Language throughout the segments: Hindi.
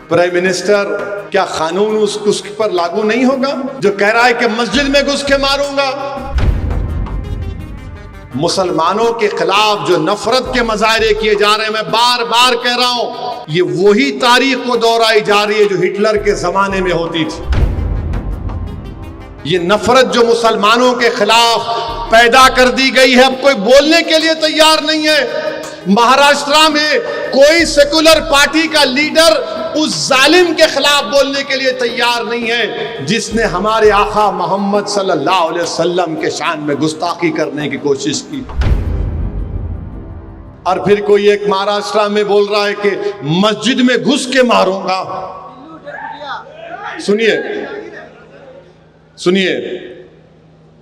प्राइम मिनिस्टर, क्या कानून उस पर लागू नहीं होगा जो कह रहा है कि मस्जिद में घुस के मारूंगा? मुसलमानों के खिलाफ जो नफरत के मजाहरे किए जा रहे हैं, मैं बार बार कह रहा हूं, ये वही तारीख को दोहराई जा रही है जो हिटलर के जमाने में होती थी। ये नफरत जो मुसलमानों के खिलाफ पैदा कर दी गई है, अब कोई बोलने के लिए तैयार नहीं है। महाराष्ट्र में कोई सेकुलर पार्टी का लीडर उस जालिम के खिलाफ बोलने के लिए तैयार नहीं है जिसने हमारे आका मोहम्मद सल्लल्लाहु अलैहि वसल्लम के शान में गुस्ताखी करने की कोशिश की। और फिर कोई एक महाराष्ट्र में बोल रहा है कि मस्जिद में घुस के मारूंगा। सुनिए सुनिए,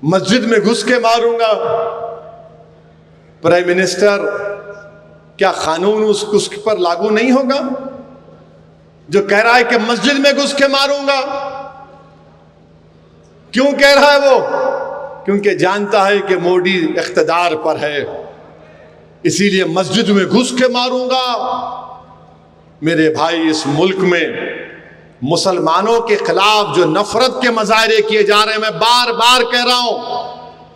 मस्जिद में घुस के मारूंगा। प्राइम मिनिस्टर, क्या कानून उस पर लागू नहीं होगा जो कह रहा है कि मस्जिद में घुस के मारूंगा? क्यों कह रहा है वो? क्योंकि जानता है कि मोदी इख्तिदार पर है, इसीलिए मस्जिद में घुस के मारूंगा। मेरे भाई, इस मुल्क में मुसलमानों के खिलाफ जो नफरत के मजाहरे किए जा रहे हैं, मैं बार बार कह रहा हूं,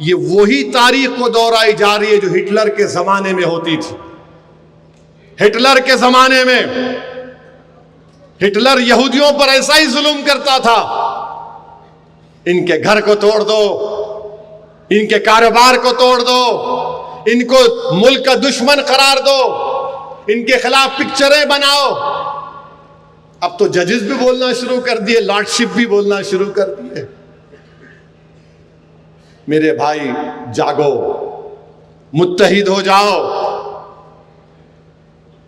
ये वही तारीख को दोहराई जा रही है जो हिटलर के जमाने में होती थी। हिटलर के जमाने में हिटलर यहूदियों पर ऐसा ही जुल्म करता था। इनके घर को तोड़ दो, इनके कारोबार को तोड़ दो, इनको मुल्क का दुश्मन करार दो, इनके खिलाफ पिक्चरें बनाओ। अब तो जजेस भी बोलना शुरू कर दिए, लॉर्डशिप भी बोलना शुरू कर दिए। मेरे भाई, जागो, मुत्तहिद हो जाओ।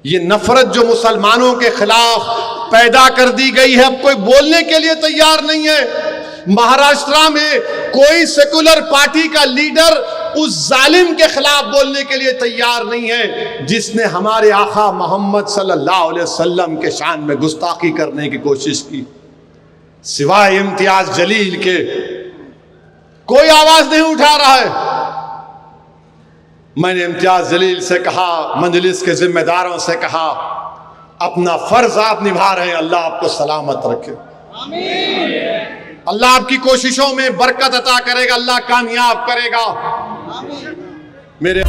ये नफरत जो मुसलमानों के खिलाफ पैदा कर दी गई है, अब कोई बोलने के लिए तैयार नहीं है। महाराष्ट्र में कोई सेकुलर पार्टी का लीडर उस जालिम के खिलाफ बोलने के लिए तैयार नहीं है जिसने हमारे आका मोहम्मद सल्लल्लाहु अलैहि वसल्लम के शान में गुस्ताखी करने की कोशिश की। सिवाय इम्तियाज जलील के कोई आवाज नहीं उठा रहा है। मैंने इम्तियाज जलील से कहा, मजलिस के जिम्मेदारों से कहा, अपना फर्ज आप निभा रहे हैं, अल्लाह आपको सलामत रखे। अल्लाह आपकी कोशिशों में बरकत अता करेगा, अल्लाह कामयाब करेगा। मेरे